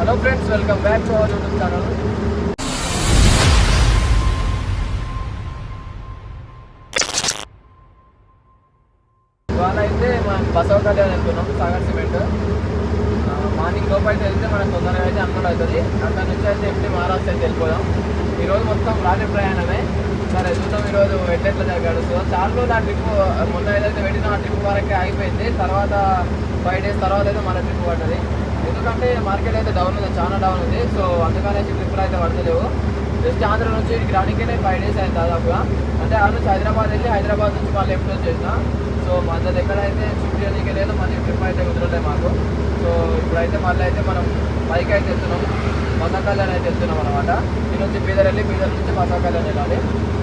Hello friends, welcome back to our YouTube channel. ఇవాళ అయితే మనం బసవ కళ్యాణ్ వెళ్తున్నాం. సాగర్ సిమెంట్ మార్నింగ్ లోపు అయితే వెళ్తే మనకు తొందరగా అయితే అన్లోడ్ అవుతుంది. అక్కడ నుంచి అయితే ఎప్పుడు మహారాష్ట్ర అయితే వెళ్ళిపోదాం. ఈరోజు మొత్తం రాత్రి ప్రయాణమే. సరే చూద్దాం ఈరోజు ఎట్లెట్లా గడుస్తుందో. చాలా రోజులు ఆ ట్రిప్ మొన్న ఏదైతే పెట్టినా ఆ ట్రిప్ వరకే ఆగిపోయింది. తర్వాత 5 days తర్వాత అయితే మన ట్రిప్ పడ్డది. ఎందుకంటే మార్కెట్ అయితే డౌన్ ఉంది, చాలా డౌన్ ఉంది. సో అందుకనే ట్రిప్లు అయితే పడతలేవు. జస్ట్ ఆంధ్ర నుంచి ఇక్కడికి రానికే 5 days అయింది దాదాపుగా. అంటే ఆ నుంచి హైదరాబాద్ వెళ్ళి హైదరాబాద్ నుంచి మళ్ళీ ఎప్పుడు వచ్చేసిన. సో మన దగ్గర అయితే షిఫ్ట్ చేయడానికి లేదు, మళ్ళీ ట్రిప్ అయితే కుదరలేదు మాకు. సో ఇప్పుడైతే మళ్ళీ అయితే మనం పైకి అయితే వెళ్తున్నాం, బసవ కళ్యాణ్ అయితే వెళ్తున్నాం అనమాట. ఈ నుంచి బీదర్ వెళ్ళి బీదర్ నుంచి బసవ కళ్యాణ్ వెళ్ళాలి.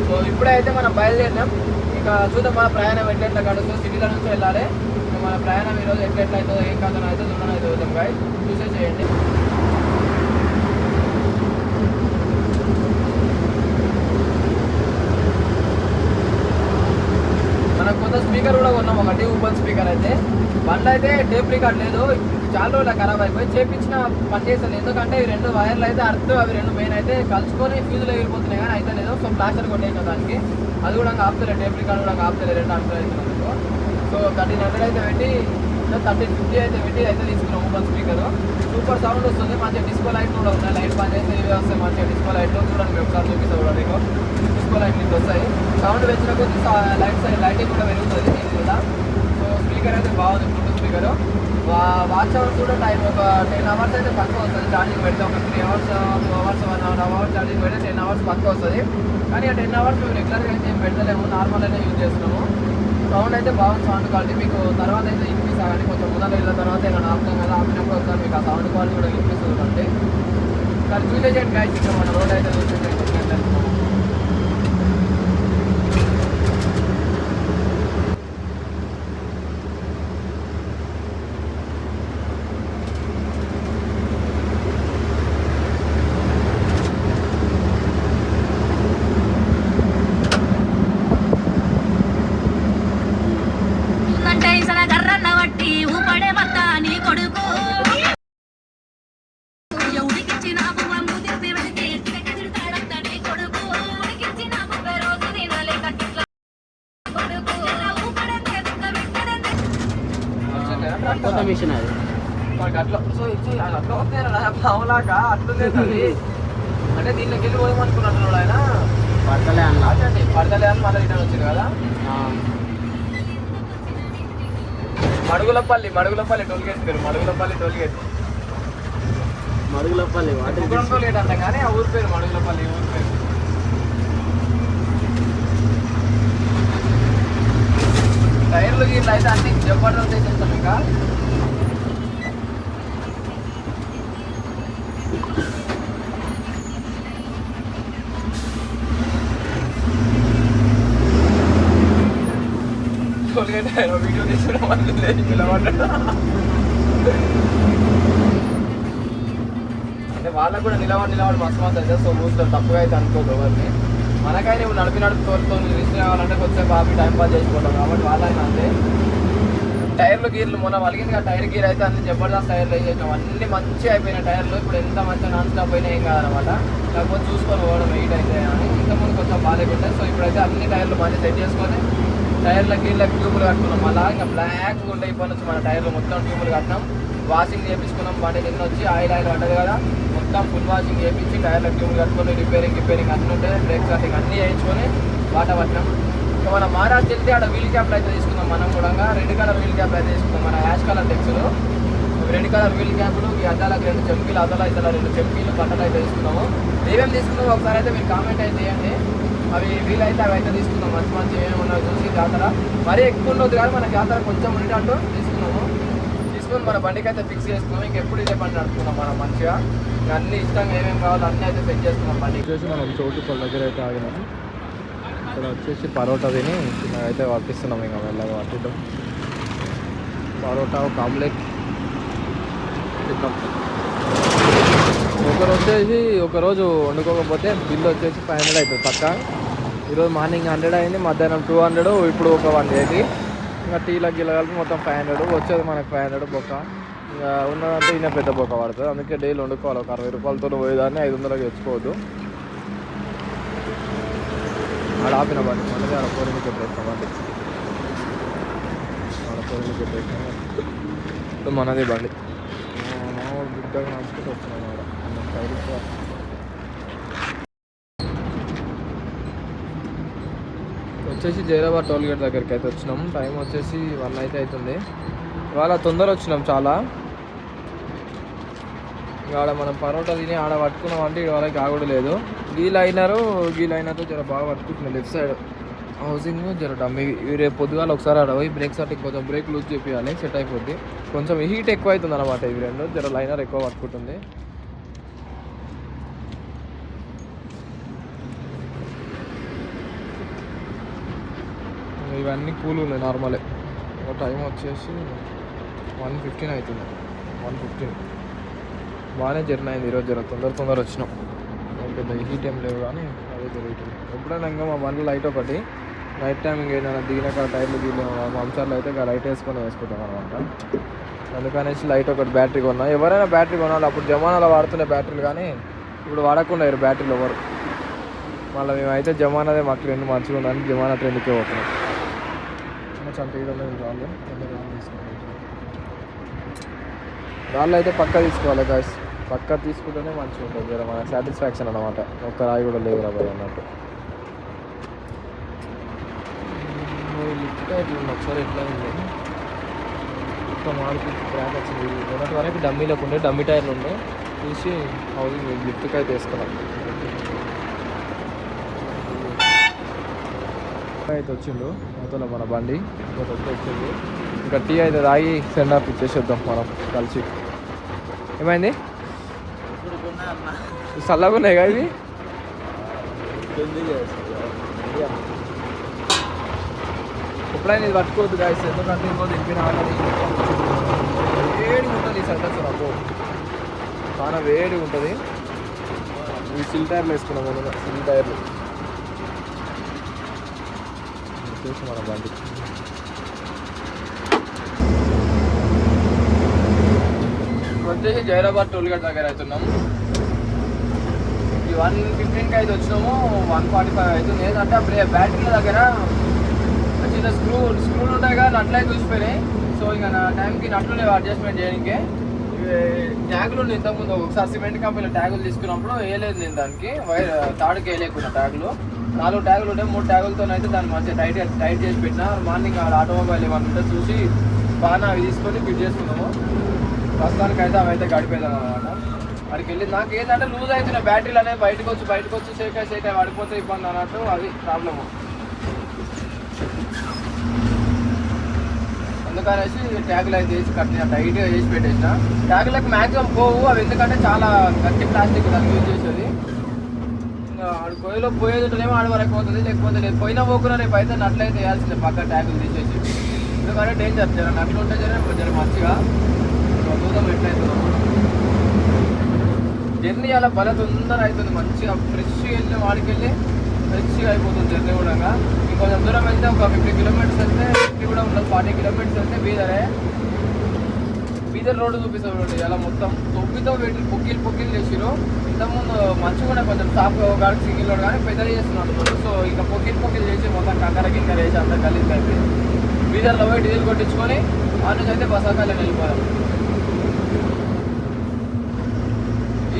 సో ఇప్పుడైతే మనం బయలుదేరినాం. ఇంకా చూద్దాం మన ప్రయాణం ఎట్లెట్లా గడుస్తూ. సిటీల నుంచి వెళ్ళాలి. మన ప్రయాణం ఈరోజు ఎట్లెట్లా అవుతుందో, ఏం కాదని అయితే చూడడం అయితే చూద్దాం గాయ్, చూసే చేయండి. మనకు కొంత స్పీకర్ కూడా కొన్నాం, ఒకటి ఊబర్ స్పీకర్. అయితే బండ్లు అయితే టేప్ రికార్డ్ లేదు, చాలా రోజులు ఖరాబ్ అయిపోయి చేపించిన పని చేస్తుంది. ఎందుకంటే ఈ 2 వైర్లు అయితే అవి 2 మెయిన్ అయితే కలుసుకొని ఫ్యూజులు ఎగిరిపోతున్నాయి, కానీ అయితే లేదు. సో ప్లాస్టర్ కొట్టేసిన దానికి అది కూడా ఆపుతలే, టేప్ రికార్డ్ కూడా ఆపుతలే, 2 ఆపుతలే అవుతున్నందుకు. సో 1300 అయితే పెట్టి 1350 అయితే పెట్టి అయితే తీసుకున్నాం ఊబర్ స్పీకర్. సూపర్ సౌండ్ వస్తుంది, మంచిగా డిస్కో లైట్లు కూడా ఉన్నాయి. లైట్ పని చేస్తే ఇవి వస్తాయి మంచిగా డిస్కో లైట్లు. చూడండి ఒకసారి చూపిస్తా కూడా మీకు, డిస్కో లైట్లు ఇట్లా వస్తాయి. సౌండ్ పెంచిన కొద్ది లైటింగ్ కూడా పెరుగుతుంది ఇది కూడా. సో స్పీకర్ అయితే బాగుంది, బ్లూటూత్ స్పీకర్. వాచ్ అవర్ కూడా టైం ఒక 10 hours అయితే పక్క వస్తుంది. ఛార్జింగ్ పెడితే ఒక 3 hours 2 hours 1 hour ఛార్జింగ్ పెడితే 10 hours పక్క వస్తుంది. కానీ ఆ 10 hours మేము రెగ్యులర్గా అయితే ఏం పెడతలేము, నార్మల్ అయితే యూజ్ చేస్తున్నాము. సౌండ్ అయితే బాగుంది, సౌండ్ క్వాలిటీ. మీకు తర్వాత అయితే ఇంక్రీస్ కానీ కొంచెం ముందర వెళ్ళిన తర్వాత ఏమైనా ఆపుతాం కదా, ఆపినప్పుడు ఒకసారి మీకు ఆ సౌండ్ క్వాలిటీ కూడా ఇంక్రీస్ అవుతుంది. కానీ చూసేసేయండి గాయస్, ఇక్కడ మన రోడ్ అయితే చూసేసేయండి. మిషన్ అది అట్లా. సో అట్లా వస్తాయి పావులాగా అట్లుంది అది. అంటే దీంట్లోకి వెళ్ళి పోదామనుకున్నట్టు ఆయన పడతలే అన్నది, పడతలే అని మళ్ళీ రిటర్న్ వచ్చింది కదా. మడుగులపల్లి టోల్గేట్ పేరు, మడుగులపల్లి టోల్గేట్ టోల్గేట్ అంటాం కానీ ఆ ఊరి పేరు మడుగులపల్లి, ఊరి పేరు. టైర్లు గీట్లు అయితే అన్ని జబర్దస్త్ వేసేస్తాం. ఇంకా టోల్గేట్ వీడియో తీసుకోవడం వల్ల పిలవడ్డా అంటే వాళ్ళకు కూడా నిలబడి మస్తు అయితే. సో మూసులో తప్పుగా అయితే అనుకోదు ఎవరిని. మనకైనా నువ్వు నడిపి తోలుతో రిస్క్ కావాలంటే కొంచెం బాబీ టైం పాస్ చేసుకుంటాం కాబట్టి వాళ్ళైనా అంతే. టైర్లు గీర్లు మొన్న వలిగింది కదా, టైర్ గీర్ అయితే అన్ని జబర్దస్త్ టైర్లు వేసేసాం, అన్ని మంచిగా అయిపోయిన టైర్లు. ఇప్పుడు ఎంత మంచిగా నాన్ స్టాప్ అయినా ఏం కాదనమాట, లేకపోతే చూసుకొని పోవడం వెయిట్ అయితే అని. ఇంతకుముందు కొంచెం బాగాలేకుంటాయి. సో ఇప్పుడైతే అన్ని టైర్లు మంచిగా సెట్ చేసుకొని టైర్ల గీర్లకు ట్యూబులు కట్టుకున్నాం. అలా ఇంకా బ్లాక్ ఉండే ఇప్పటి నుంచి మన టైర్లు మొత్తం ట్యూబులు కట్టినాం. వాషింగ్ చేయించుకున్నాం. బండి నిన్న వచ్చి ఆయిల్ పడ్డది కదా, మొత్తం ఫుల్ వాషింగ్ చేయించి టైర్లకు ట్యూబులు కట్టుకొని రిపేరింగ్ అన్నీ ఉంటాయి, బ్రేక్ కటింగ్ అన్నీ చేయించుకొని వాటర్ పట్టినాం. ఇంకా మనం మహారాష్ట్ర వెళ్తే ఆడ వీల్ క్యాప్లు అయితే తీసుకుందాం. మనం కూడా రెడ్ కలర్ వీల్ క్యాప్ అయితే తీసుకుందాం. మన యాష్ కలర్ టెక్స్లు రెడ్ కలర్ వీల్ క్యాప్లు, ఈ అద్దాలకు 2 చెంకీలు, అద్దాలు అయితే 2 చెంకీలు బట్టలు అయితే తీసుకున్నాము. ఏమేమి తీసుకున్నామో ఒకసారి అయితే మీరు కామెంట్ అయితే చేయండి. అవి వీలైతే అవి అయితే తీసుకుందాం. మంచి ఏమేమి ఉన్నాయో చూసి జాతర మరీ ఎక్కువ ఉండదు కానీ మన జాతర కొంచెం ఉండేటట్టు తీసుకున్నాము. తీసుకొని మన బండికి అయితే ఫిక్స్ చేసుకున్నాం. ఇంకెప్పుడు ఇదే బండి నడుపుకున్నాం మనం మంచిగా. అన్ని ఇష్టంగా ఏమేమి కావాలో అన్నీ అయితే సెట్ చేసుకున్నాం. బండి వచ్చేసి మనం చోటుపల్లి దగ్గర అయితే ఆగినాము. ఇక్కడ వచ్చేసి పరోటా తిని అయితే వర్తిస్తున్నాం. ఇంకా వెళ్ళగా పట్టిద్దాం. పరోటా, ఒక ఆమ్లెట్, చికెన్. ఒకరోజు వండుకోకపోతే బిల్లు వచ్చేసి 500 అవుతుంది పక్క. ఈరోజు మార్నింగ్ 100 అయింది, మధ్యాహ్నం 200, ఇప్పుడు ఒక 180. ఇంకా టీలకు గిల్ల కలిపి మొత్తం 500 వచ్చేది మనకు. 500 బొక్క ఇంకా ఉన్నదంటే ఈయన పెద్ద బొక్క పడుతుంది, అందుకే డైలీ వండుకోవాలి. ఒక 60 రూపాయలతో పోయేదాన్ని 500కి తెచ్చుకోవద్దు. ఆడ ఆపిన బండి మనది, ఆడ పోరీకి పెట్టేస్తాం బండి, ఆడ పోరీకి పెట్టేస్తాం. ఇప్పుడు మనది బండి బిడ్డగా నడుచుకుంటూ వస్తున్నాం. ఆడ వచ్చేసి జైరాబాద్ టోల్ గేట్ దగ్గరికి అయితే వచ్చినాం. టైం వచ్చేసి 1 అయితే అవుతుంది. ఇవాళ తొందర వచ్చినాం చాలా. ఆడ మనం పరోటా తిని ఆడ పట్టుకున్నాం అంటే వాళ్ళకి ఆగడం లేదు. గీలైనాతో జర బాగా పట్టుకుంటున్నాం. లెఫ్ట్ సైడ్ హౌసింగ్ జర డమ్మి. రేపు పొద్దుగాల ఒకసారి ఆడ పోయి బ్రేక్ సెట్టింగ్ కొంచెం బ్రేక్ లూజ్ చేయాలి, సెట్ అయిపోద్ది. కొంచెం హీట్ ఎక్కువ అవుతుంది అనమాట. ఇవి రెండు జర లైనర్ ఎక్కువ పట్టుకుంటుంది. ఇవన్నీ కూల్ ఉన్నాయి నార్మలే. ఒక టైం వచ్చేసి 1:15 అవుతుంది. 1:15 బాగానే జర్నీ అయింది ఈరోజు. జర తొందర వచ్చినాం. పెద్ద హీట్ ఏం లేవు కానీ అదే జరుగుతుంది. ఎప్పుడైనా ఇంకా మా బండ్లో లైట్ ఒకటి నైట్ టైం ఏదైనా దిగినాక టైర్లు అంశాలు అయితే లైట్ వేసుకుంటాం అనమాట. అందుకనేసి లైట్ ఒకటి బ్యాటరీ కొన్నా. ఎవరైనా బ్యాటరీ కొనాలి. అప్పుడు జమానాలో వాడుతున్న బ్యాటరీలు కానీ ఇప్పుడు వాడకుండా బ్యాటరీలు ఎవరు. మళ్ళీ మేమైతే జమానాదే మాకు ట్రెండ్ మంచిగా ఉందని జమానా ట్రెండ్కే పోతున్నాం. చంత రాళ్ళు రాళ్ళు అయితే పక్కా తీసుకోవాలి గాయస్. పక్కా తీసుకుంటేనే మంచిగా ఉంటుంది. జర మన సాటిస్ఫాక్షన్ అనమాట. ఒక్క రాయి కూడా లేదు రాబోయే అన్నట్టు. లిఫ్ట్ ఎట్లా ఒకసారి ఎట్లా ఉంది మొత్తం మాడికి క్రాక్ వచ్చింది. మొన్నటి వరకు డమ్మీలకు ఉండే డమ్మీ టైర్లు ఉండే చూసి హౌసింగ్ లిఫ్ట్కి అయితే వేసుకున్నాం. అయితే వచ్చిండు మొత్తం మన బండి వచ్చింది. ఇంకా టీ అయితే తాగి సెండ్ ఆఫ్ ఇచ్చేసేద్దాం మనం కలిసి. ఏమైంది? చల్లగా ఉన్నాయి కదా ఇవి. ఎప్పుడైనా ఇది పట్టుకోవద్దు గాయస్, ఎందుకంటే ఇంకో దింపిన వేడిగా ఉంటుంది. ఈ సెంటర్స్ నాకు చాలా వేడిగా ఉంటుంది. ఈ సిల్ టైర్లు వేసుకున్నాం మనం. సిల్ టైర్లు చూసి మన బండి వచ్చేసి జైరాబాద్ టోల్ గేట్ దగ్గర అవుతున్నాం. ఈ 1:15కి అయితే వచ్చినాము. 1:45 అవుతుంది. ఏంటంటే అప్పుడు బ్యాటరీల దగ్గర చిన్న స్క్రూలు ఉంటాయి కదా, నట్లు అయితే చూసిపోయినాయి. సో ఇక నా టైంకి నట్లు లేవు అడ్జస్ట్మెంట్ చేయడానికి. ట్యాగులు ఇంతకుముందు ఒకసారి సిమెంట్ కంపెనీలో ట్యాగులు తీసుకున్నప్పుడు వేయలేదు నేను దానికి. తాడుకి వేయలేకున్నా ట్యాగులు. 4 ట్యాగులు ఉంటాయి. 3 ట్యాగులతో అయితే దాన్ని మంచిగా టైట్ చేసి పెట్టినా. మార్నింగ్ ఆటోమొబైల్ ఏమన్నా ఉంటే చూసి బాగా అవి తీసుకొని ఫిట్ చేసుకున్నాము. ప్రస్తుతానికి అయితే అవి అయితే గడిపేదాం అనమాట. అక్కడికి వెళ్ళి నాకు ఏంటంటే లూజ్ అవుతున్నాయి బ్యాటరీలు అనేవి. బయటకు వచ్చి షేక్ అయి పడిపోతే ఇబ్బంది అన్నట్టు అది ప్రాబ్లము. అందుకనేసి ట్యాగులు అయితే వేసి కట్టిన టైట్గా వేసి పెట్టేసిన. ట్యాగులకు మ్యాక్సిమం పోవు అవి, ఎందుకంటే చాలా గట్టి ప్లాస్టిక్ దాన్ని యూజ్ చేసేది. ఇంకా ఆడు పోయేది ఉంటేనేమో ఆడ వరకు పోతుంది, లేకపోతే లేదు. పోయినా పోకున్నా రేపు అయితే నట్లయితే వేయాల్సిందే పక్క ట్యాగులు తీసేసి. ఎందుకంటే డేంజర్ జర నట్లు ఉంటే జర మంచిగా చూద్దాం ఎట్లయితుందో. జర్నీ అలా భలే తొందర అవుతుంది. మంచిగా ఫ్రెష్గా వెళ్ళి వాడికి వెళ్ళి ఫ్రెష్గా అయిపోతుంది జర్నీ కూడా. ఇంకొంచెం దూరం వెళ్తే ఒక 50 కిలోమీటర్స్ వెళ్తే 50 కూడా ఉండదు, 40 కిలోమీటర్స్ వెళ్తే బీదర్ రోడ్డు చూపిస్తాడు. ఇలా మొత్తం తొమ్మిదో వీటిని పొక్కిలు చేసిరు. ఇంతకుముందు మంచిగా కూడా కొంచెం టాప్ కానీ సింగిల్ రోడ్ కానీ పెద్దగా చేస్తున్నారు. సో ఇంకా పొక్కిలు చేసి మొత్తం కంకర వేసి అంతా కలిసి అయిపోయింది. బీదర్లో పోయి డీజిల్ కొట్టించుకొని ఆ నుంచి అయితే బసాకాయలు వెళ్ళిపోయాం.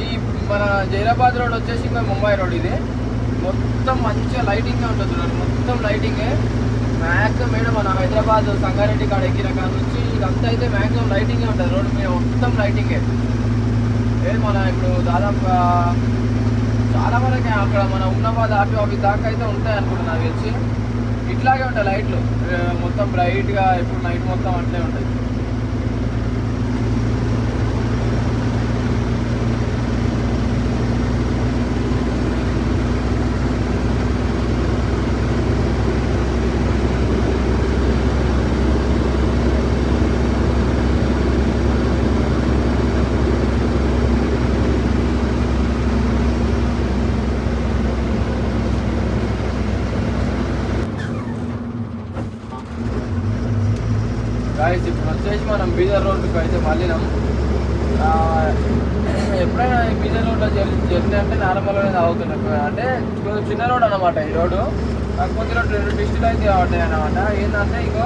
ఈ మన జైరాబాద్ రోడ్ వచ్చేసి ఇంకా ముంబై రోడ్. ఇది మొత్తం మంచిగా లైటింగ్గా ఉంటుంది. మొత్తం లైటింగే మ్యాక్సిమం మేడం. మన హైదరాబాద్ సంగారెడ్డి కాడ ఎక్కిన కాడ నుంచి ఇదంతా అయితే మ్యాక్సిమం లైటింగే ఉంటుంది. రోడ్డు మీద మొత్తం లైటింగే. మన ఇప్పుడు దాదాపుగా చాలా వరకు అక్కడ మన ఉన్నవాళ్ళు ఆఫీస్ దాకా అయితే ఉంటాయి అనుకుంటున్నా నాకు తెలిసి. ఇట్లాగే ఉంటాయి లైట్లు మొత్తం బ్రైట్గా. ఇప్పుడు నైట్ మొత్తం అట్లే ఉంటాయి. ఇప్పుడు వచ్చేసి మనం బీదర్ రోడ్డుకి అయితే మళ్ళీ ఎప్పుడైనా బీజర్ రోడ్లో జర్నీ అంటే నార్మల్గానే తాగుతున్నాం. అంటే కొంచెం చిన్న రోడ్ అనమాట ఈ రోడ్డు. కాకపోతే రోడ్ 2 డిస్ట్రిక్ట్ అయితే ఉంటాయి అనమాట. ఏంటంటే ఇంకో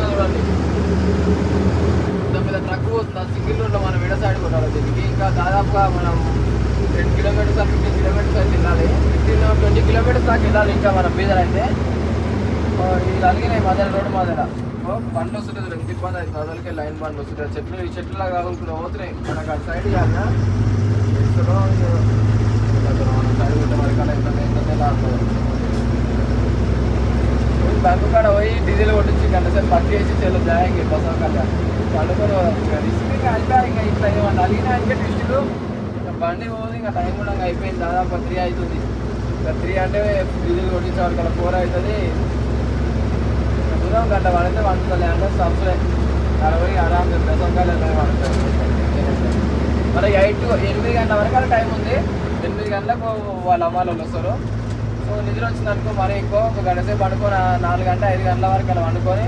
చూడండి ఇంత మీద ట్రక్ పోతుంది. సింగిల్ రోడ్లో మనం విడ సైడ్ కొట్టాలి దీనికి. ఇంకా దాదాపుగా మనం 10 కిలోమీటర్స్ 15 కిలోమీటర్స్ అయితే వెళ్ళాలి. 20 కిలోమీటర్స్ దాకా వెళ్ళాలి ఇంకా మనం బీదర్ అయితే. ఇది అలిగినాయి మధ్యలో రోడ్డు మధ్యలో బండ్లు వస్తుంటుంది. ఎంత ఇబ్బంది అవుతుంది అసలుకే. లైన్ బండ్లు వస్తుంటాయి. చెట్లులా కాకుండా పోతున్నాయి. మనకు అటు సైడ్ కాదు మనం సైడ్ కొట్టే వరకు అలా ఎంత బంకు కాడ పోయి డీజిల్ కొట్టించి గంట సేపు పట్టి వేసి చెల్లు జాయింగ్ బస్ కళ్యాణ్ పండుకొని రిస్క్ అయిపోయి ఇంకా ఇట్లా ఏమన్నా అలిగినా అంటే డిస్టులు బండి పోదు. ఇంకా టైం కూడా అయిపోయింది. దాదాపు 3 అవుతుంది. ఇంకా 3 అంటే డీజిల్ కొట్టించే వాళ్ళకి అలా 4 అవుతుంది. దూరం గంట పడితే వండుతుంది అంటే సబ్సే అరవై ఆరాంగా బసంకాయలు వండుతుంది. మనకి 8 గంటల వరకు అలా టైం ఉంది. 8 గంటలకు వాళ్ళ అమ్మాయిలు వస్తారు. సో నిద్ర వచ్చిందనుకో మరి ఎక్కువ ఒక గంట సేపు పండుకొని 4 గంట 5 గంటల వరకు అలా వండుకొని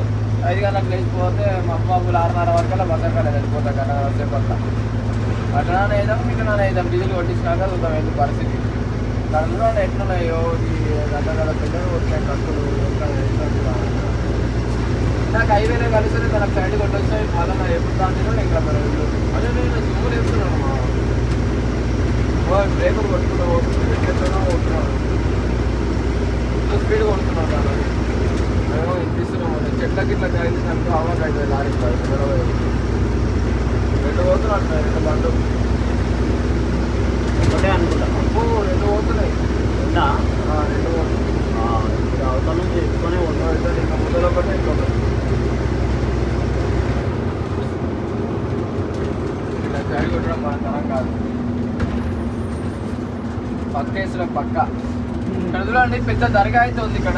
5 గంటలకు లేచిపోతే మా బాబులు 6:30 వరకు అలా బసంకాయలు వెళ్ళిపోతాం. గంట సేపు అంతా అట్లా వేద్దాం ఇట్లా వేద్దాం. డీజిల్ కొట్టించినాక చూద్దాం ఎందుకు పరిస్థితి. కడలో ఎట్లున్నాయో ఈ గంట పిల్లలు వచ్చినాయి ట్రక్కులు. నాకు హైవేలో కలిసి తనకు సైడ్ కొట్టొచ్చాయి. మళ్ళీ ఎప్పుడు దాంట్లో ఇంకా అదే నేను జిమ్ములు వేస్తున్నాను. బ్రేకులు కొట్టుకుంటూ పోతున్నాను. స్పీడ్ కొడుతున్నాను. దాన్ని మేము ఇస్తున్నాము. చెట్లకి ఇట్లా కలిసి నాకు అవగాహన అవుతుంది. లారీ 2 పోతున్నాను. 2 బండ్లు ఒకటే అనుకుంటా. 2 పోతున్నాయి. 2 అవతల నుంచి ఎక్కువనే పోతున్నాయి. ఇంకా ముందర ఒకటే ఇంకా ఇలా సైడ్ కొట్టడం మన తరం కాదు. పక్క వేసిన పక్క ఇక్కడ చూడండి పెద్ద దర్గా అయితే ఉంది ఇక్కడ.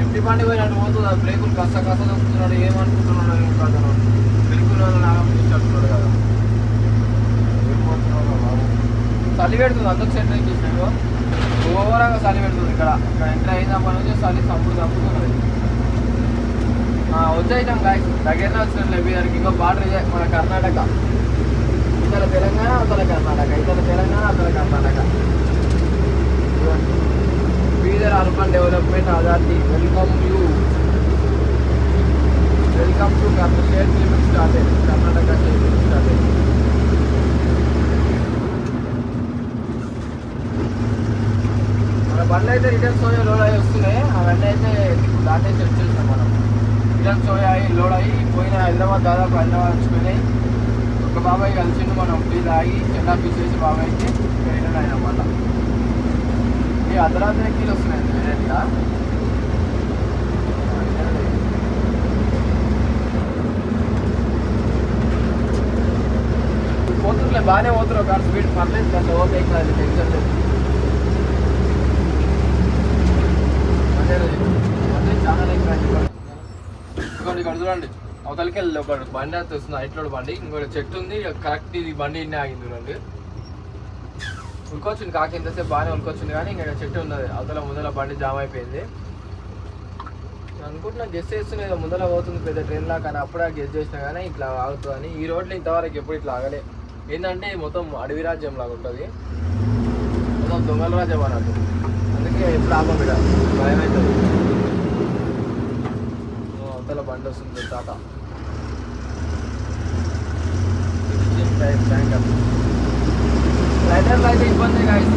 ఇంటి బండి పోయినట్టు పోతుంది. బ్రేకులు కష్ట దొక్కుతున్నాడు. ఏమనుకుంటున్నాడు ఏం కాదు. బ్రేకులు ఆగమిస్తున్నాడు కదా. ఏమవుతున్నాడు బాబు. చలి పెడుతుంది. అందుకు సెంటర్ చేసినాడు. ఘోరంగా చలి పెడుతుంది ఇక్కడ. ఎంటర్ అయినప్పటి నుంచి చలి చంపుతున్నది. వచ్చేసాం గాయస్. దగ్గరనే వచ్చిన బీదర్కి. ఇంకో బార్డర్ ఇదే మన కర్ణాటక. ఇతర తెలంగాణ అవతల కర్ణాటక. ఇతర తెలంగాణ అవతల Karnataka. Bidar urban development authority welcome you. Welcome to state limit started. Karnataka state limit started. మన బండ్లు అయితే రిటర్న్ సోయా లోడ్ అయ్యి వస్తున్నాయి. అవన్నీ అయితే దాటేసి వచ్చేసినాం మనం. రిటర్న్ సోయా అయ్యి లోడ్ అయ్యి పోయిన హైదరాబాద్ దాదాపు వచ్చిపోయినాయి. ఒక బాబాయ్ కలిసిండు. మనం టీ తాగి చెండా పీసేసి బాబాయ్కి రిటర్న్ అయినమాట. ఈ అర్ధరాత్రి కీలు వస్తున్నాయి డైరెక్ట్గా. పోతుందిలే బాగానే పోతున్నారు. కానీ స్పీడ్ పర్లేదు. కొంత ఓకే కాదు. టెన్షన్ లేదు. అదే చాలా ఇంకోటి ఇక్కడ చూడండి. అవతలకి వెళ్ళి ఒక బండి అయితే వస్తుంది. హైట్లో బండి. ఇంకోటి చెట్టు ఉంది కరెక్ట్. ఇది బండి ఇన్ని ఆగింది చూడండి. ఉరికొచ్చింది కాకి. ఎంతసేపు బాగానే ఉరికొచ్చింది కానీ ఇంకా చెట్టు ఉన్నది. అవతల ముందర బండి జామ్ అయిపోయింది అనుకుంటున్నా. గెస్ట్ చేస్తున్నా ఏదో ముందర పోతుంది పెద్ద ట్రైన్లా. కానీ అప్పుడే గెస్ట్ చేసినా కానీ ఇట్లా ఆగుతుందని. ఈ రోడ్లో ఇంతవరకు ఎప్పుడు ఇట్లా ఆగలే. ఏంటంటే మొత్తం అడవి రాజ్యం లాగా ఉంటుంది. మొత్తం దొంగల రాజ్యం అన్నట్టు. అందుకే ఎప్పుడు ఆగం బిడ్డ భయం అవుతుంది. అవతల బండి వస్తుంది తాత. ట్యాంకర్ ట్రైలర్లు అయితే ఇబ్బంది కాదు.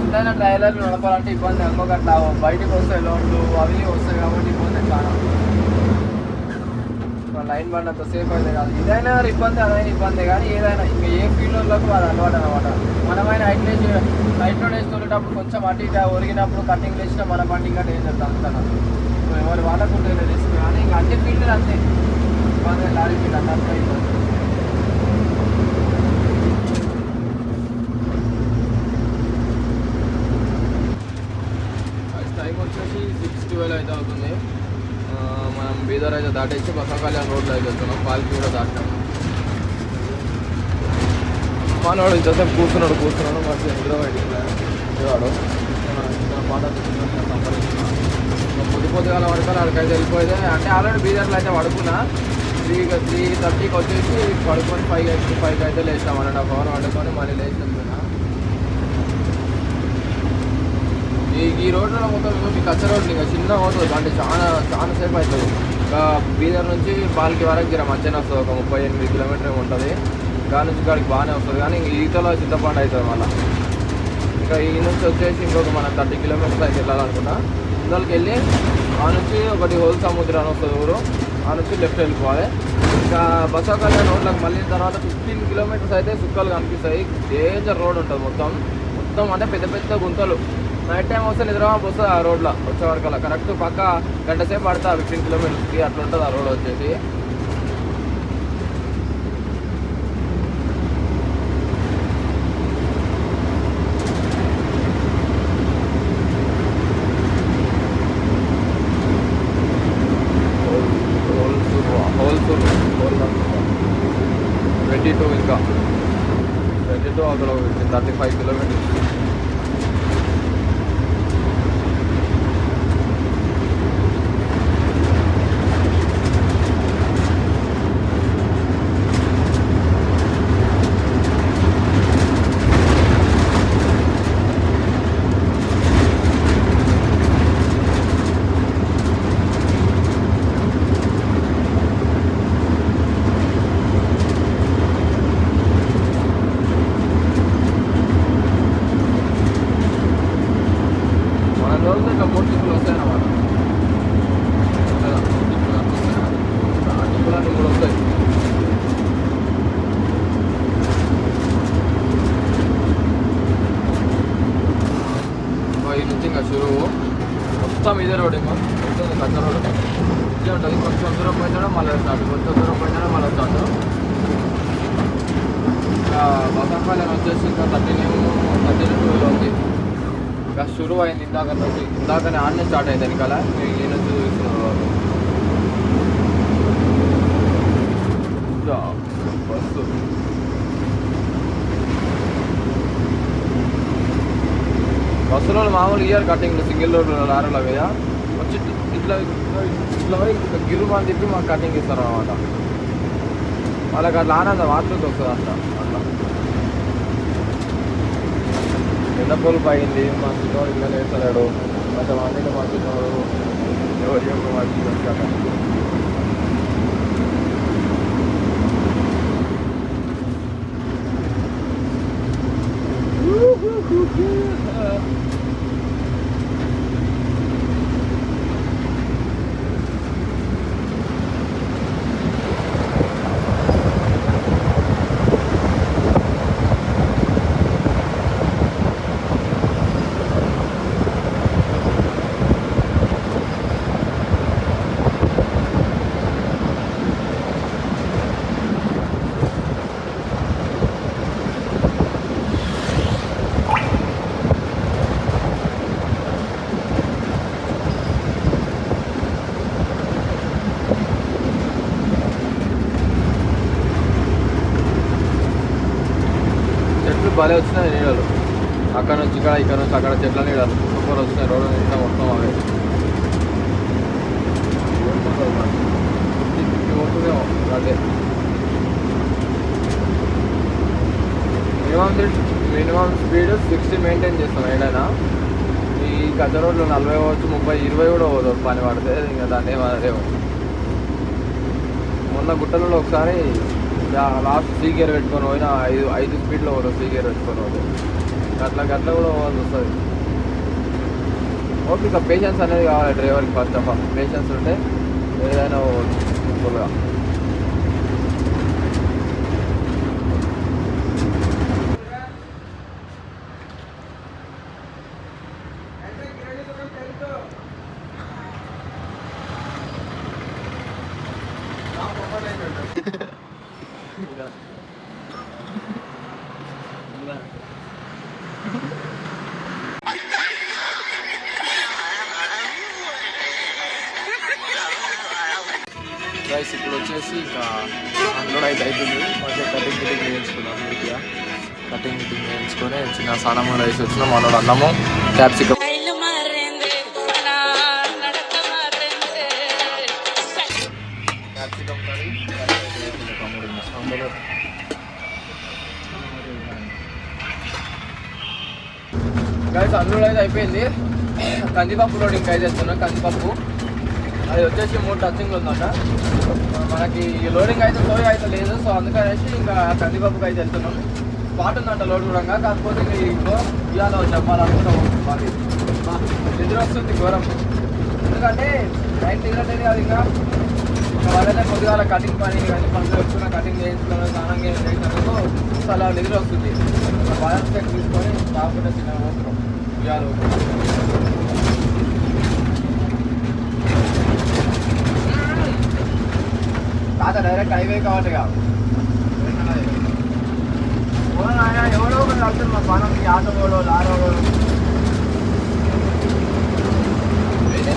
ఎంతైనా ట్రైలర్లు నడపాలంటే ఇబ్బంది. ఇంకొక అట్లా బయటకు వస్తాయి లోన్లు అవి వస్తాయి కాబట్టి ఇబ్బంది చాలా. లైన్ బండి అంత సేఫ్ అయితే కాదు. ఇదైనా ఇబ్బంది అదైనా ఇబ్బంది. కానీ ఏదైనా ఇంకా ఏ ఫీల్డ్లకు అది అలవాటు అనమాట. మనమైనా హైట్లో వేసుకునేటప్పుడు కొంచెం అటు ఇటు ఒరిగినప్పుడు కటింగ్ వేసినా మన బండి ఇంకా డేంజర్ అంతా. ఎవరు వాళ్ళకు ఉంటుంది రిస్క్. కానీ ఇంకా అన్ని ఫీల్డ్ అంతే ఇబ్బంది. లారీ ఫీల్డ్ అంతా ఇబ్బంది. టైం వచ్చేసి 6:12 అయితే అవుతుంది. మనం బీదర్ అయితే దాటేసి బసవ కళ్యాణ్ రోడ్లో అయితే వెళ్తున్నాం. పాలకి కూడా దాటాం. మనవాడు ఇంతసేపు కూర్చున్నాడు మంచిగా నిద్ర వాడు పాట పొద్దుగాల పడుకొని అక్కడికైతే వెళ్ళిపోతే అంటే ఆల్రెడీ బీదర్లో అయితే పడుకున్నా 3:30కి వచ్చేసి పడుకొని 5కి అయితే లేచినాం 1.5 hour పడుకొని మళ్ళీ లేచి వెళ్తున్నా. ఈ రోడ్లో మొత్తం మీ కచ్చ రోడ్లు ఇంకా చిన్నగా అవుతుంది అంటే చాలా సేపు అవుతుంది. ఇంకా బీదర్ నుంచి బాల్కి వరకు జర మధ్యాహ్నం వస్తుంది, ఒక 38 కిలోమీటర్ ఉంటుంది. దాని నుంచి కాడికి బాగానే వస్తుంది కానీ ఈతలో చింతపండు అవుతుంది మళ్ళీ. ఇంకా ఈ నుంచి వచ్చేసి ఇంకొక మనం 30 కిలోమీటర్స్ అయితే వెళ్ళాలనుకున్నా. ఇందులోకి వెళ్ళి ఆ నుంచి ఒకటి హోల్ సముద్రం అని వస్తుంది ఊరు, ఆ నుంచి లెఫ్ట్ వెళ్ళిపోవాలి. ఇంకా బసవకల్యాణ రోడ్లకు మళ్ళీ తర్వాత 15 కిలోమీటర్స్ అయితే సుక్కలు కనిపిస్తాయి. డేంజర్ రోడ్ ఉంటుంది మొత్తం అంటే పెద్ద గుంతలు. నైట్ టైం వస్తే నిద్రబాబు వస్తుంది ఆ రోడ్లో వచ్చే వరకు అలా కరెక్ట్ పక్క గంట సేపు పడతా 15 కిలోమీటర్స్కి అట్లా ఉంటుంది ఆ రోడ్ వచ్చేసి. హోల్ 22 ఇంకా 22 అక్కడ 35 కిలోమీటర్స్. మొత్తం ఇదే రోడ్ ఇంకా కచ్చ రోడ్ ఇదే ఉంటుంది. కొంచెం దూరం పోయినాడో మళ్ళీ స్టార్ట్, కొంచెం దూరం పోయినాడో మళ్ళీ స్టార్ట్. ఇంకా బసవకల్యాణ వచ్చేసి ఇంకా 32 ఉంది. ఇంకా షురు అయింది ఇందాకనే ఆడనే స్టార్ట్ అయింది వెనకాల ఈ నుంచి చూస్తున్నారు బస్సు. బస్సులో మామూలు ఇయర్ కటింగ్ సింగిల్ రోడ్లు లారీలో మీద వచ్చి ఇట్లా గిరుమాని తిప్పి మాకు కటింగ్ ఇస్తారు అనమాట. వాళ్ళకి అట్లా ఆనందం వార్తలతో వస్తుంది అట్లా ఎండపూలు పైంది మంచిగా ఇంకా వేస్తలేడు కొంతమందిని మంచినోడు ఎవరి యొక్క మంచి వచ్చాక భలే వచ్చినాయి నీడలు. అక్కడ నుంచి ఇక్కడ నుంచి అక్కడ చెట్ల నీడలు సూపర్ వచ్చినాయి. రోడ్డు నిండా మొత్తం అవే పోతుందేమో. అదే మినిమం స్పీడ్ 60 మెయింటైన్ చేస్తాం ఏదైనా. ఈ గజ రోడ్లు 40 అవ్వచ్చు, 30, 20 కూడా పోదు పని పడితే. ఇంకా దాన్ని ఏమో మొన్న గుట్టలలో ఒకసారి లాస్ట్ సీ గేర్ పెట్టుకొని పోయినా 5 స్పీడ్లో పోతుంది. సీ గేర్ పెట్టుకొని పోతుంది గట్ల కూడా పోవాల్సి వస్తుంది. ఓకే, ఇక పేషెన్స్ అనేది కావాలి డ్రైవర్కి. ఫస్ట్ ఆఫ్ ఆల్ పేషెన్స్ ఉంటే ఏదైనా సింపుల్గా. గైస్ ఇప్పుడు వచ్చేసి ఇంకా అన్లోడ్ అయితే అవుతుంది. మంచిగా కటింగ్ వేయించుకున్నాం నీట్గా. కటింగ్ గిటింగ్ చేయించుకొని చిన్న స్నానం కూడా వేసి వచ్చినాం. మనోడు అన్నము క్యాప్సికమ్ గైస్ అన్లోడ్ అయితే అయిపోయింది. కందిపప్పు లోడింగ్ అయితే చేస్తున్నాం. కందిపప్పు అది వచ్చేసి 3 టచింగ్లు ఉందంట. మనకి లోడింగ్ అయితే సోయా అయితే లేదు, సో అందుకనేసి ఇంకా కందిపప్పుకి అయితే వెళ్తున్నాం. స్పాట్ ఉందంట లోడ్ కూడా, కాకపోతే ఇంకో ఇవాళ చెప్పాలనుకుంటాం. అది నిద్ర వస్తుంది ఘోరం, ఎందుకంటే నైట్ నిద్రలేదు అది. ఇంకా వాళ్ళైతే కొద్దిగా కటింగ్ పని కానీ పనులు ఎక్కువ కటింగ్ చేయించుకున్నాను, స్నానం చేయించుకున్నాను, సో అలా నిద్ర వస్తుంది. బాదం స్టేక్ తీసుకొని కాకుండా చిన్న పోతున్నాం ఇవాళ. కాదా డైరెక్ట్ హైవే కాబట్టి ఎవడో ఒకటి వెళ్తుంది మా పనంకి, ఆటోలో లారోలో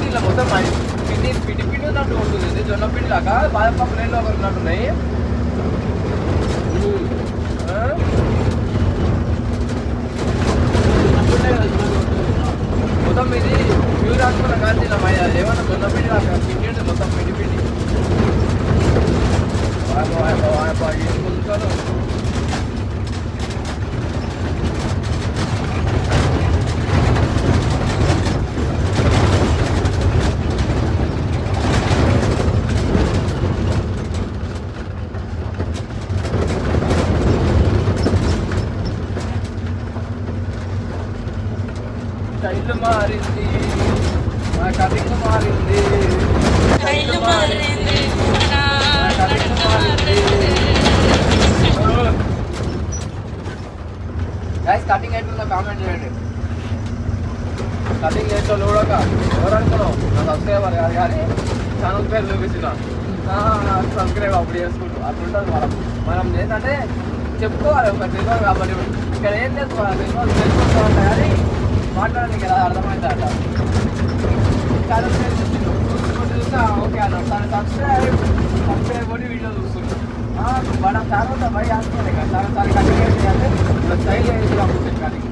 ఇలా మొత్తం పిండి పిండి పిండి ఉన్నట్టు ఉంటుంది. జొన్న పిండి లాగా బాదపప్పు నీళ్ళు ఒకటి ఉన్నట్టున్నాయి. మొత్తం ఇది ప్యూర్ అనుకున్న కానీ ఏమన్నా జొన్న పిండి లాగా పిండి ఉంటుంది, మొత్తం పిండి పిండి. ముందుతాను స్టైల్ మారింది, మా కటింగ్ మారింది, స్టైల్ మారింది, కటింగ్ మారింది. గైస్ కటింగ్ ఎట్లుందో కామెంట్ చేయండి. కటింగ్ చేసే కూడా ఎవరు అనుకున్నావు, నా సబ్స్క్రైబర్ కాదు కానీ ఛానల్ పేరు చూపించిన సబ్స్క్రైబ్ అప్పుడు చేసుకుంటూ అట్లుంటుంది. మనం ఏంటంటే చెప్పుకోవాలి, ఒక తెలియదు కాబట్టి ఇక్కడ ఏం చేసుకోవాలి, తెలుసుకోవాలి కానీ మాట్లాడడానికి ఎలా అర్థమైంది అట్లా. ఛానల్ పేరు చూస్తా ఓకే అన్న తను సబ్స్క్రైబ్ కొట్టి వీడియో చూస్తున్నాం. మన ఛానల్ బయట ఆడుకోండి కదా, సారి కటింగ్ వేసేయాలి, స్టైల్ వేసి పంపిస్తాను కటింగ్.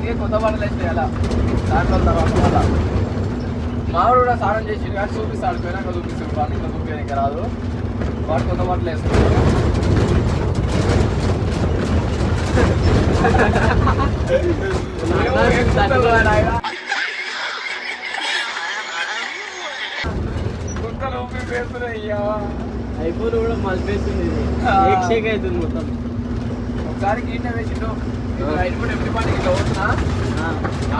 ఇక కొత్త బట్టలు వేస్తే అలా దాంట్లో తర్వాత వల్ల మావాడు కూడా స్నానం చేసి కానీ చూపిస్తాడు, పోయినాక చూపిస్తాడు. వాడిని ఇంకా చూపించడానికి రాదు, వాడు కొత్త బట్టలు వేసుకుంటాడు. ఐఫోన్ కూడా మలిపేస్తుంది, షేక్ అవుతుంది మొత్తం. ఒకసారి గీట వేసిండు కూడా ఎప్పుడు పని ఇట్లా అవుతున్నా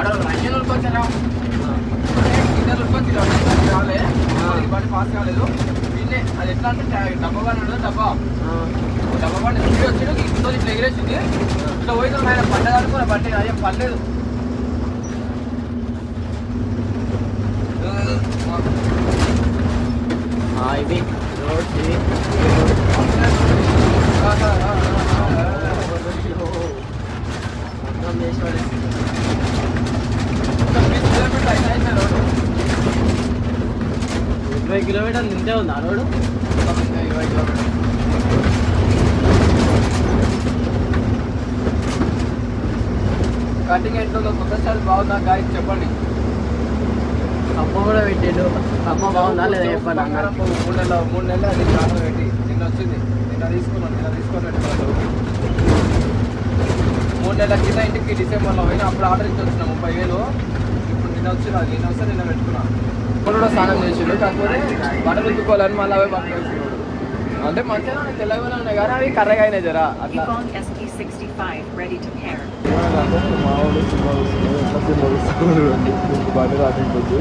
రంజన్ ఉడికొచ్చారా గిన్నెలు ఉడికొచ్చి రాలే పని పాస్ కాలేదు. దీన్నే అది ఎట్లా అంటే డబ్బా పని ఉండదు, డబ్బా పని స్పీడ్ వచ్చిండు ఇంట్లో ఇట్లా ఎగిరేసింది. ఇట్లా పోయింది ఆయన పండగ అనుకున్న పట్టేది, అదే పర్లేదు. ఇది రోడ్ ఇది మొత్తం వేసి పడేసి 20 కిలోమీటర్లు నింటే ఉంది ఆ రోడ్డు. 20 కిలోమీటర్లు. కటింగ్ ఎట్లా కొత్త స్టైల్ బాగుందా గాయ చెప్పండి. కమ్మ కూడా పెట్టాడు, కమ్మ బాగుందా లేదా చెప్పండి. 3 నెలలు అది చాలా పెట్టి నిన్న వచ్చింది, నిన్న తీసుకొని పెట్టుకున్నాను. 3 నెలల కింద ఇంటికి డిసెంబర్లో పోయినా అప్పుడు ఆర్డర్ ఇచ్చి వచ్చిన 30,000. ఇప్పుడు నిన్న వచ్చిన అది నిన్న వస్తే నిన్న పెట్టుకున్నాను. ఇప్పుడు కూడా స్నానం చేసిండు, కాకపోతే బట్టలు ఉతుక్కోవాలని మళ్ళీ అవి బట్టలు వేసుకున్నాడు. అంటే మంచిగా తెల్లగా ఉన్నాయి కానీ అవి కర్రగా అయినాయి జరా అట్లా. మా ఊళ్ళు సినిమా వస్తుంది, ఎట్లా సినిమా వస్తుంది బాగా రాకపోతే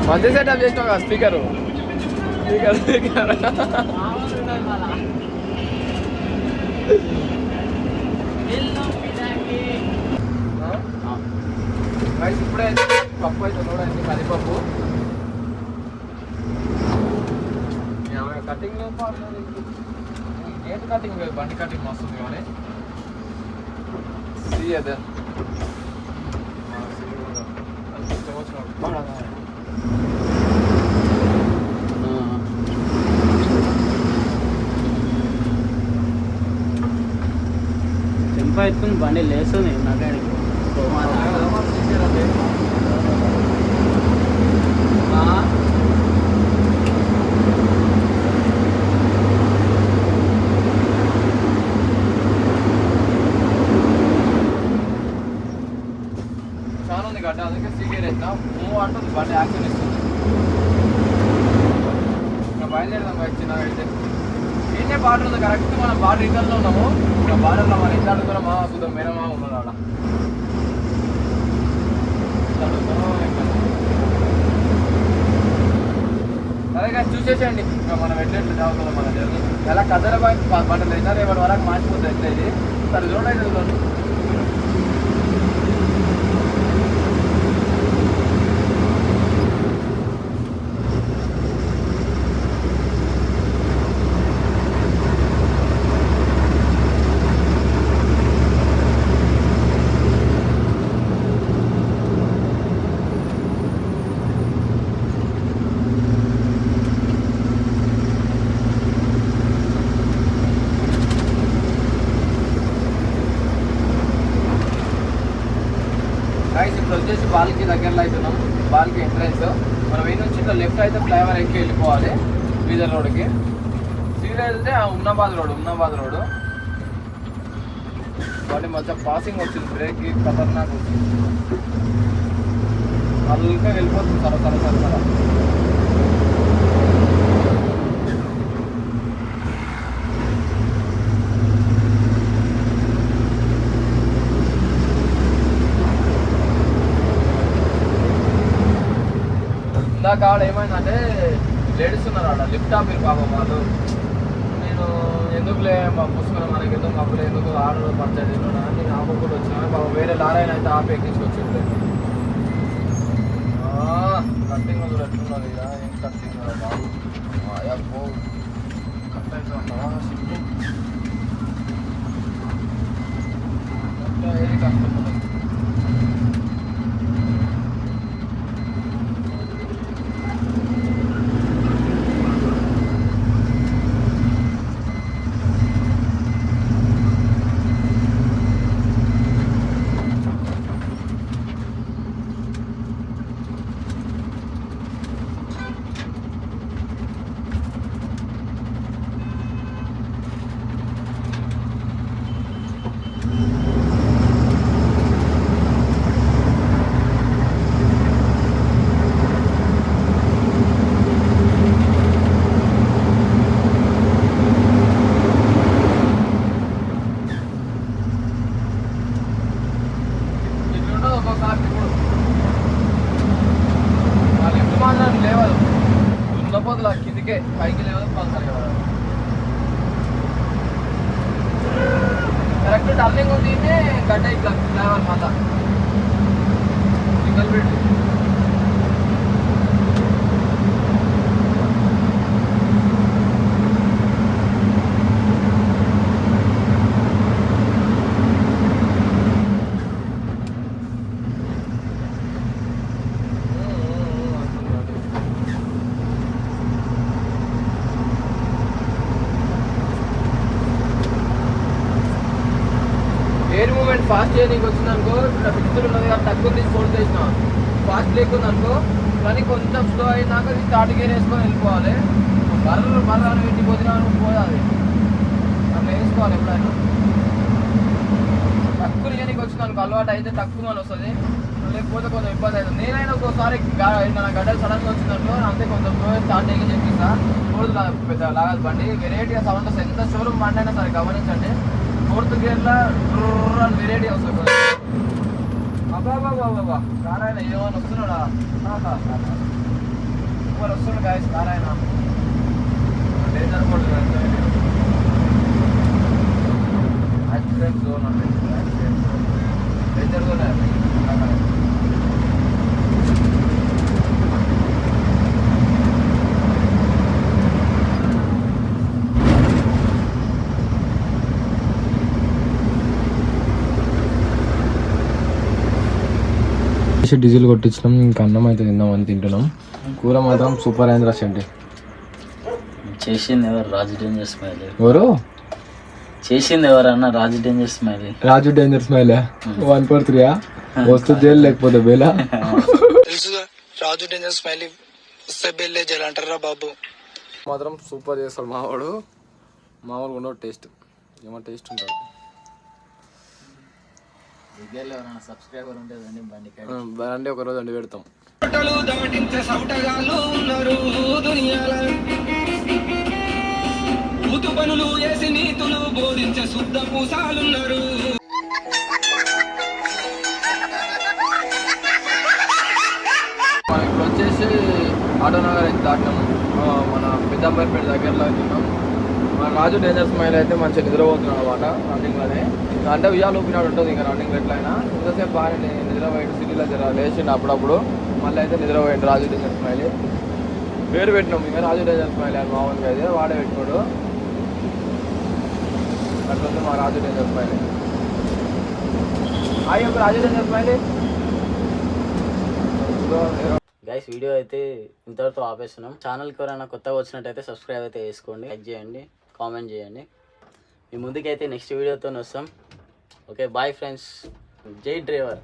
మంచి సెటప్ చేసినావు కదా స్పీకర్ ఇప్పుడే పప్పు అయితే చూడండి, కందిపప్పు కటింగ్ గేట్ కటింగ్ లేదు, బండి కటింగ్ వస్తుంది కానీ See you then. చెంప ఎత్తుకుని బండి లేస్తుంది నాకాడికి చాలా ఉంది గడ్డ అందుకే సీరియర్ అవుతున్నా మూవ్ అంటుంది బండి యాక్షన్ ఇస్తుంది ఇంకా బయలుదేరదాం చిన్నగా అయితే ఏంటే బార్డర్ ఉంది కరెక్ట్ మనం బార్డర్ రిటర్న్లో ఉన్నాము ఇంకా బార్డర్లో మనం ఎంత అడుగుతున్నామా చూద్దాం మేనమా ఉన్నాడు ఆడ సరే కానీ చూసేసేయండి ఇంకా మనం ఎట్లెట్లు చదువుతున్నాం మన జర్నీ ఎలా కథల బండలు అయితే రేపటి వరకు మార్చిపోతుంది ఎట్లా ఇది సరే చూడండి చూడండి ఇప్పుడు వచ్చేసి బాల్కి దగ్గరలో అవుతున్నాం బాల్కి ఎంట్రన్స్ మనం ఈ నుంచి ఇట్లా లెఫ్ట్ అయితే ఫ్లైఓవర్ ఎక్కి వెళ్ళిపోవాలి బీదర్ రోడ్కి సీదా వెళ్తే ఉమ్నాబాద్ రోడ్ వాటి మధ్య పాసింగ్ వచ్చింది బ్రేక్ ఖతర్నాక్ వచ్చింది అల్లుగా వెళ్ళిపోతుంది సర ఇందాక ఆడ ఏమైందంటే లేడీస్ ఉన్నారు ఆడ లిఫ్ట్ ఆపిరు పాపం వాళ్ళు నేను ఎందుకులే పుస్తకం మనకి ఎందుకు అప్పుడే ఎందుకు ఆర్డర్ పడుతుంది అని ఆపకుండా వచ్చినా పాపం వేరే లారైనా అయితే ఆపి ఎక్కించుకొచ్చింది కట్టింగ్ కూడా ఎట్లున్నది ఇక ఏం కట్టింగ్ బాబు కట్ అవుతుందా సిగ్గు ఏది కష్టం లేవదు దున్నపోతులు కిందికే పైకి లేవదు కరెక్ట్ టర్నింగ్ ఉంది గడ్డ ఇట్లా ఫ్లైఓవర్ మాట single bridge air moment fast చేయడానికి వచ్చింది అనుకో ఇక్కడ పిక్చర్ ఉన్నది కాబట్టి తక్కువ తీసి ఫోన్ చేసిన ఫాస్ట్ లేకుండా అనుకో కానీ కొంచెం స్లో అయినాక స్టార్ట్ గేర్ వేసుకొని వెళ్ళిపోవాలి బర్ర ఇంటికి పోతున్నా పోయాలి అట్లా వేసుకోవాలి ఎప్పుడైనా తక్కువ చేయడానికి వచ్చింది అనుకో అలవాటు అయితే తక్కువ అని వస్తుంది లేకపోతే కొంచెం ఇబ్బంది అవుతుంది నేనైనా ఒక్కోసారి నా గడ్డలు సడన్గా వచ్చిందనుకో అంతే కొంచెం స్లో స్టార్ట్ చేయని చెప్పిస్తా రోజు పెద్ద లాగదు బండి వెరైటీగా సౌండ్ వస్తుంది ఎంత షోరూమ్ బండి అయినా సరే గమనించండి ఫోర్త్ గేర్లో వెరైటీ వస్తుంది అబ్బాబాబాబా కార్ ఆయన ఏమైనా వస్తున్నాడా ఎవరు వస్తున్నాడు గాయస్ కార్ ఆయన డేంజర్ కూడా యాక్సిడెంట్ జోన్ అంటే డేంజర్ జోన్ డీజిల్ కొట్టించినాం, ఇంకా అన్నం అయితే తిందామని తింటున్నాం. కూర మాత్రం సూపర్ అయింది రాసండి. చేసింది ఎవరు? రాజు డేంజర్ స్మైల్. ఎవరు చేసింది ఎవరన్నా? రాజు డేంజర్ స్మైల్. రాజు డేంజర్ స్మైల్ 143 వస్తు జైలు లేకపోతే బేలా. తెలుసుగా రాజు డేంజర్ స్మైల్ వస్తే బెల్లే జైలు అంటారా బాబు. మాత్రం సూపర్ చేస్తాడు మావాడు. మామూలుగా ఉండవు టేస్ట్, ఏమో టేస్ట్ ఉంటుంది. సబ్స్క్రైబర్ ఉంటుంది బండి బండి ఒక రోజు అండి పెడతాం. పనులు వేసి నీతులు బోధించే శుద్ధ పూసాలున్నారు. మనం ఇప్పుడు వచ్చేసి ఆటోనగర్ అయితే దాటినాము. మన పెద్దంబరిపేట దగ్గరలో అవుతున్నాం. మన రాజు డేంజర్ స్మైల్ అయితే మంచిగా నిద్రపోతున్నాడు అనమాట రన్నింగ్లోనే. అంటే ఉయ్యాలు ఊపినాడు ఉంటుంది ఇంకా రన్నింగ్ ఎట్లయినా. ఇంతసేపు బాగా నిద్రపోయాడు, సిటీలో లేచిండు అప్పుడప్పుడు. మళ్ళీ అయితే నిద్రపోయాడు రాజు డేంజర్ స్మైల్. పేరు పెట్టినాం ఇంకా రాజు డేంజర్ స్మైల్ అని మామూలుగా అయితే వాడే పెట్టుకోడు. అట్లా మా రాజు డేంజర్ స్మైల్. అయ్యో రాజు డేంజర్ స్మైల్. గైస్ వీడియో అయితే ఇంతవరకు ఆపేస్తున్నాం. ఛానల్కి ఎవరైనా కొత్తగా వచ్చినట్టయితే సబ్స్క్రైబ్ అయితే చేసుకోండి, లైక్ చేయండి, కామెంట్ చేయండి. మీ ముందుకైతే నెక్స్ట్ వీడియోతో వస్తాం. Okay bye friends. జై డ్రైవర్.